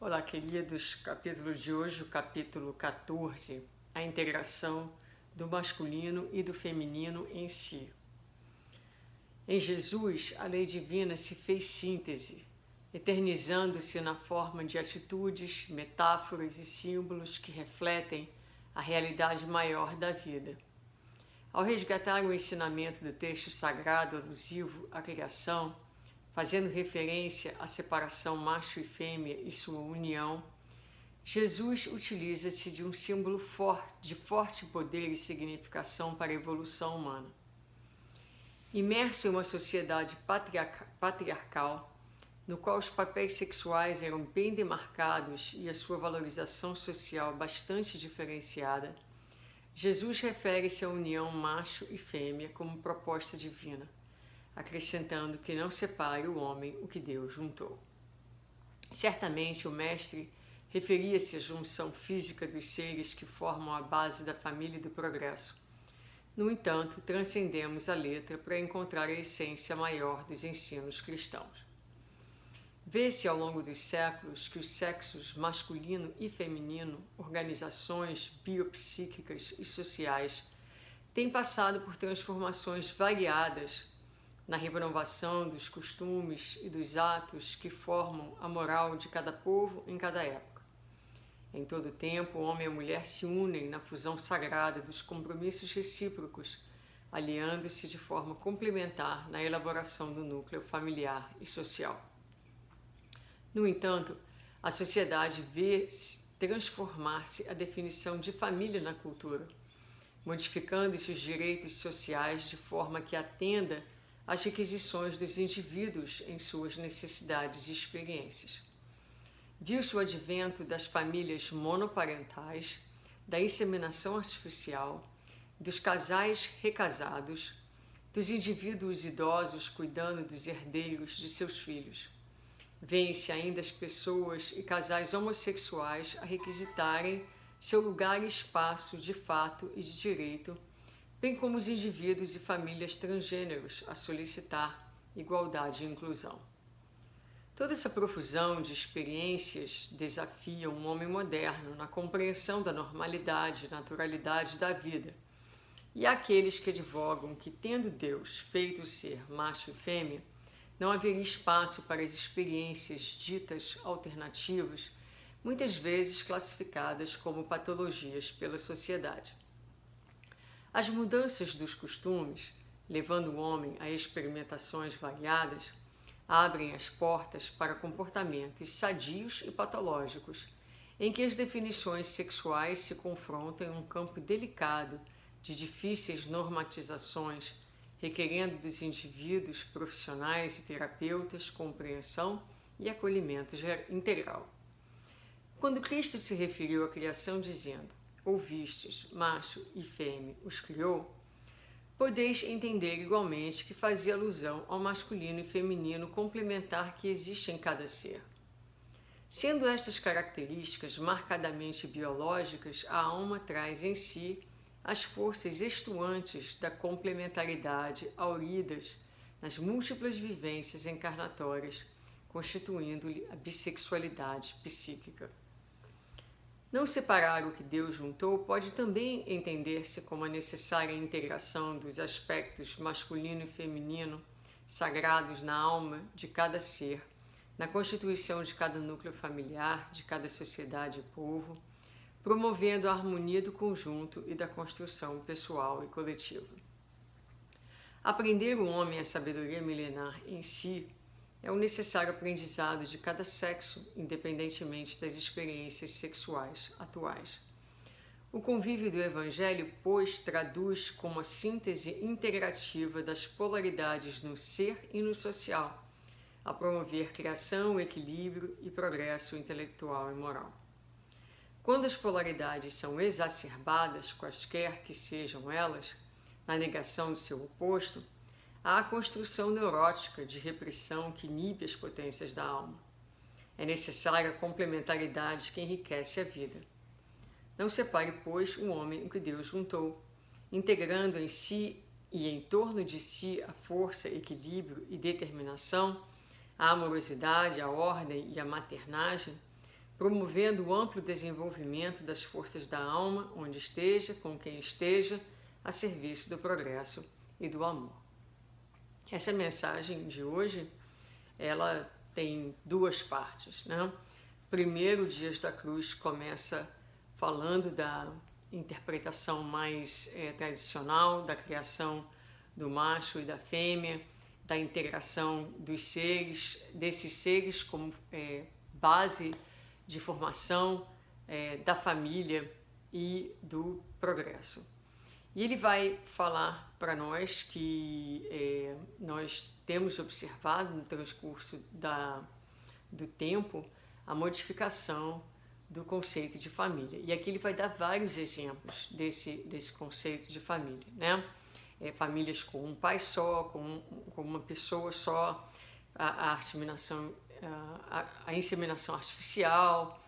Olá, queridos. Capítulo de hoje, o capítulo 14, a integração do masculino e do feminino em si. Em Jesus, a lei divina se fez síntese, eternizando-se na forma de atitudes, metáforas e símbolos que refletem a realidade maior da vida. Ao resgatar o ensinamento do texto sagrado alusivo à criação, fazendo referência à separação macho e fêmea e sua união, Jesus utiliza-se de um símbolo de forte poder e significação para a evolução humana. Imerso em uma sociedade patriarcal, no qual os papéis sexuais eram bem demarcados e a sua valorização social bastante diferenciada, Jesus refere-se à união macho e fêmea como proposta divina, acrescentando que não separe o homem o que Deus juntou. Certamente o mestre referia-se à junção física dos seres que formam a base da família e do progresso. No entanto, transcendemos a letra para encontrar a essência maior dos ensinos cristãos. Vê-se ao longo dos séculos que os sexos masculino e feminino, organizações biopsíquicas e sociais, têm passado por transformações variadas na renovação dos costumes e dos atos que formam a moral de cada povo em cada época. Em todo tempo, o homem e a mulher se unem na fusão sagrada dos compromissos recíprocos, aliando-se de forma complementar na elaboração do núcleo familiar e social. No entanto, a sociedade vê transformar-se a definição de família na cultura, modificando-se os direitos sociais de forma que atenda às requisições dos indivíduos em suas necessidades e experiências. Viu-se o advento das famílias monoparentais, da inseminação artificial, dos casais recasados, dos indivíduos idosos cuidando dos herdeiros de seus filhos. Vêem-se ainda as pessoas e casais homossexuais a requisitarem seu lugar e espaço de fato e de direito, bem como os indivíduos e famílias transgêneros a solicitar igualdade e inclusão. Toda essa profusão de experiências desafia um homem moderno na compreensão da normalidade e naturalidade da vida, e há aqueles que advogam que, tendo Deus feito o ser macho e fêmea, não haveria espaço para as experiências ditas alternativas, muitas vezes classificadas como patologias pela sociedade. As mudanças dos costumes, levando o homem a experimentações variadas, abrem as portas para comportamentos sadios e patológicos, em que as definições sexuais se confrontam em um campo delicado de difíceis normatizações, requerendo dos indivíduos, profissionais e terapeutas compreensão e acolhimento integral. Quando Cristo se referiu à criação dizendo: ouvistes, macho e fêmea os criou, podeis entender igualmente que fazia alusão ao masculino e feminino complementar que existe em cada ser. Sendo estas características marcadamente biológicas, a alma traz em si as forças estuantes da complementaridade auridas nas múltiplas vivências encarnatórias, constituindo-lhe a bissexualidade psíquica. Não separar o que Deus juntou pode também entender-se como a necessária integração dos aspectos masculino e feminino sagrados na alma de cada ser, na constituição de cada núcleo familiar, de cada sociedade e povo, promovendo a harmonia do conjunto e da construção pessoal e coletiva. Aprender o homem a sabedoria milenar em si é um necessário aprendizado de cada sexo, independentemente das experiências sexuais atuais. O convívio do Evangelho, pois, traduz como a síntese integrativa das polaridades no ser e no social, a promover criação, equilíbrio e progresso intelectual e moral. Quando as polaridades são exacerbadas, quaisquer que sejam elas, na negação de seu oposto, há a construção neurótica de repressão que inibe as potências da alma. É necessária a complementaridade que enriquece a vida. Não separe, pois, o homem o que Deus juntou, integrando em si e em torno de si a força, equilíbrio e determinação, a amorosidade, a ordem e a maternagem, promovendo o amplo desenvolvimento das forças da alma, onde esteja, com quem esteja, a serviço do progresso e do amor. Essa mensagem de hoje, ela tem duas partes, né? Primeiro, Dias da Cruz começa falando da interpretação mais tradicional da criação do macho e da fêmea, da integração dos seres, desses seres como base de formação da família e do progresso. E ele vai falar para nós que nós temos observado no transcurso do tempo a modificação do conceito de família. E aqui ele vai dar vários exemplos desse conceito de família, né? Famílias com um pai só, com uma pessoa só, a inseminação artificial,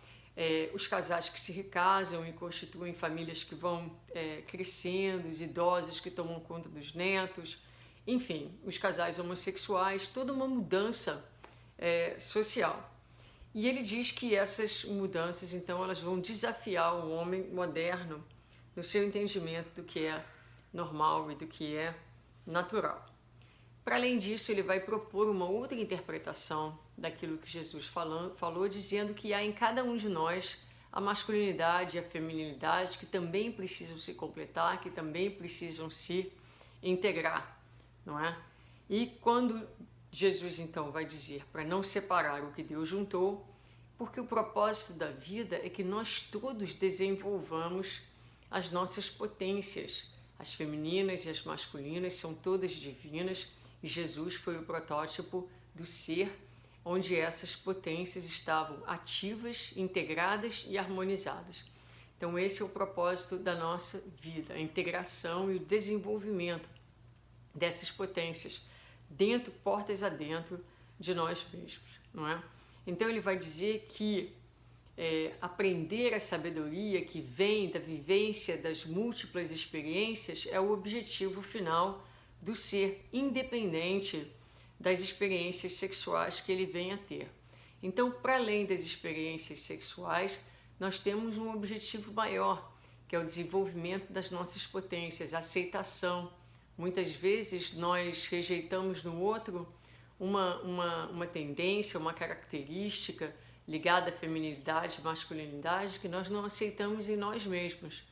os casais que se recasam e constituem famílias que vão crescendo, os idosos que tomam conta dos netos, enfim, os casais homossexuais, toda uma mudança social. E ele diz que essas mudanças, então, elas vão desafiar o homem moderno no seu entendimento do que é normal e do que é natural. Para além disso, ele vai propor uma outra interpretação daquilo que Jesus falou, dizendo que há em cada um de nós a masculinidade e a feminilidade que também precisam se completar, que também precisam se integrar, não é? E quando Jesus então vai dizer para não separar o que Deus juntou, porque o propósito da vida é que nós todos desenvolvamos as nossas potências. As femininas e as masculinas são todas divinas e Jesus foi o protótipo do ser onde essas potências estavam ativas, integradas e harmonizadas. Então esse é o propósito da nossa vida, a integração e o desenvolvimento dessas potências dentro, portas adentro de nós mesmos, não é? Então ele vai dizer que aprender a sabedoria que vem da vivência das múltiplas experiências é o objetivo final do ser, independente das experiências sexuais que ele venha a ter. Então, para além das experiências sexuais, nós temos um objetivo maior, que é o desenvolvimento das nossas potências, a aceitação. Muitas vezes nós rejeitamos no outro uma tendência, uma característica ligada à feminilidade, masculinidade, que nós não aceitamos em nós mesmos,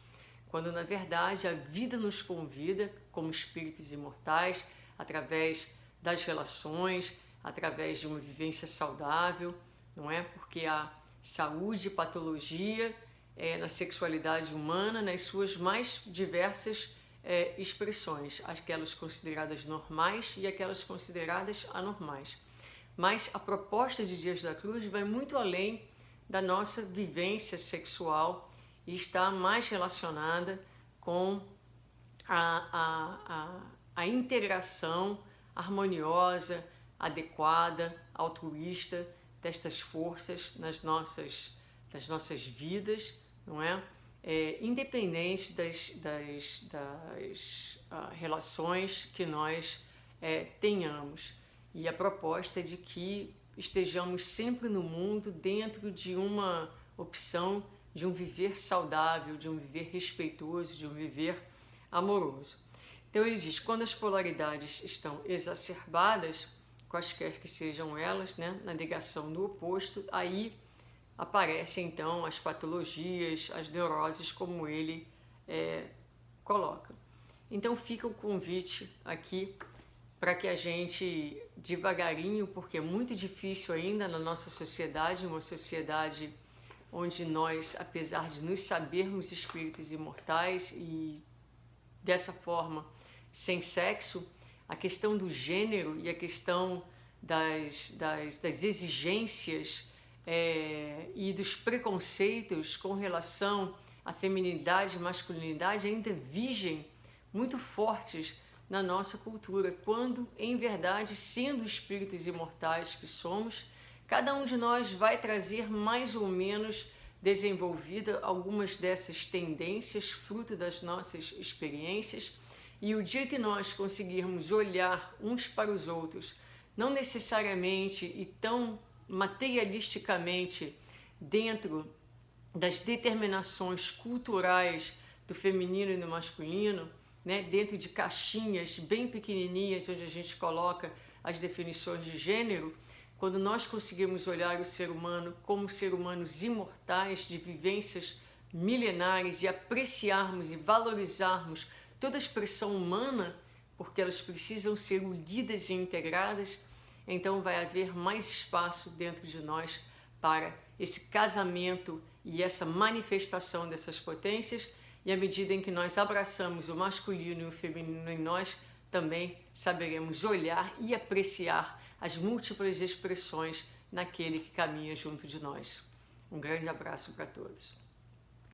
quando na verdade a vida nos convida como espíritos imortais, através das relações, através de uma vivência saudável, não é? Porque há saúde e patologia na sexualidade humana, nas suas mais diversas expressões, aquelas consideradas normais e aquelas consideradas anormais. Mas a proposta de Dias da Cruz vai muito além da nossa vivência sexual e está mais relacionada com a integração harmoniosa, adequada, altruísta destas forças das nossas vidas, não é? Independente das relações que nós tenhamos. E a proposta é de que estejamos sempre no mundo dentro de uma opção de um viver saudável, de um viver respeitoso, de um viver amoroso. Então ele diz, quando as polaridades estão exacerbadas, quaisquer que sejam elas, né, na negação do oposto, aí aparecem então as patologias, as neuroses, como ele coloca. Então fica o convite aqui para que a gente devagarinho, porque é muito difícil ainda na nossa sociedade, uma sociedade onde nós, apesar de nos sabermos espíritos imortais e dessa forma, sem sexo, a questão do gênero e a questão das exigências e dos preconceitos com relação à feminilidade e masculinidade ainda vigem muito fortes na nossa cultura, quando, em verdade, sendo espíritos imortais que somos, cada um de nós vai trazer mais ou menos desenvolvida algumas dessas tendências, fruto das nossas experiências, e o dia que nós conseguirmos olhar uns para os outros, não necessariamente e tão materialisticamente dentro das determinações culturais do feminino e do masculino, né, dentro de caixinhas bem pequenininhas onde a gente coloca as definições de gênero, quando nós conseguimos olhar o ser humano como seres humanos imortais, de vivências milenares, e apreciarmos e valorizarmos toda a expressão humana, porque elas precisam ser unidas e integradas, então vai haver mais espaço dentro de nós para esse casamento e essa manifestação dessas potências. E à medida em que nós abraçamos o masculino e o feminino em nós, também saberemos olhar e apreciar as múltiplas expressões naquele que caminha junto de nós. Um grande abraço para todos.